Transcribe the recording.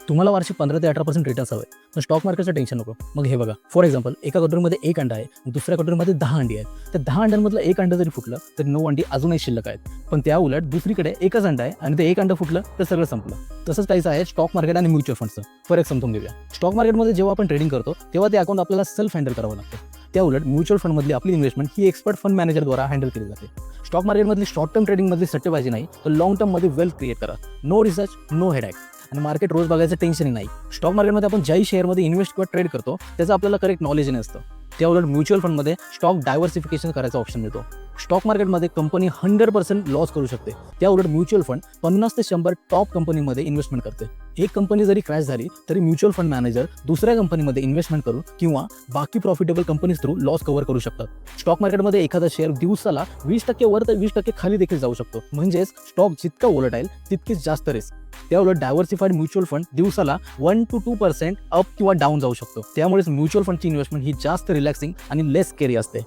तुम्हाला वार्षिक 15 ते 18% रिटर्न्स हवे, पण स्टॉक मार्केटचं टेन्शन नको. मग हे बघा, फॉर एक्झाम्पल एका कटोरीमध्ये 1 अंडा आहे, दुसऱ्या कटोरीमध्ये 10 अंडी आहेत. त्या 10 अंड्यांमधलं 1 अंडं जरी फुटलं तर 9 अंडी अजूनही शिल्लक आहेत. पण त्या उलट दुसरीकडे एकच अंडा आहे आणि ते 1 अंडं फुटलं तर सगळं संपलं. तसंच काहीच आहे स्टॉक मार्केट आणि म्युच्युअल फंड्सचं. फरक समजून घेऊया. स्टॉक मार्केटमध्ये जेव्हा आपण ट्रेडिंग करतो तेव्हा ते अकाउंट आपल्याला सेल्फ हँडल करावं लागतं. त्या उलट म्युच्युअल फंडमधली आपली इन्व्हेस्टमेंट ही एक्सपर्ट फंड मॅनेजरद्वारा हँडल केली जाते. स्टॉक मार्केटमधली शॉर्ट टर्म ट्रेडिंगमधली सट्टेबाजी नाही, तर लॉंग टर्ममध्ये वेल्थ क्रिएट करा. नो रिसर्च, नो हेडॅक आणि मार्केट रोज बघायचं टेन्शनही नाही. स्टॉक मार्केटमध्ये आपण ज्याही शेअरमध्ये इन्व्हेस्ट किंवा ट्रेड करतो त्याचं आपल्याला करेक्ट नॉलेज नसतं. त्या उलट म्युच्युअल फंडमध्ये स्टॉक डायव्हर्सिफिकेशन करायचा ऑप्शन मिळतो. स्टॉक मार्केटमध्ये कंपनी 100% लॉस करू शकते. त्या उलट म्युच्युअल फंड 50 ते 100 टॉप कंपनीमध्ये इन्व्हेस्टमेंट करते. एक कंपनी जरी क्रॅश झाली तरी म्युच्युअल फंड मॅनेजर दुसऱ्या कंपनीमध्ये इन्व्हेस्टमेंट करून किंवा बाकी profitable companies through loss cover करू शकतात. स्टॉक मार्केटमध्ये एखादा शेअर दिवसाला 20% वर तर 20% खाली देखील जाऊ शकतो. म्हणजेच स्टॉक जितका वोलटाईल तितकीच जास्त रिस्क. त्या उलट डायव्हर्सिफाईड म्युच्युअल फंड दिवसाला 1 to 2% अप किंवा डाऊन जाऊ शकतो. त्यामुळेच म्युच्युअल फंडची इन्व्हेस्टमेंट ही जास्त रिलॅक्सिंग आणि लेस स्केरी असते.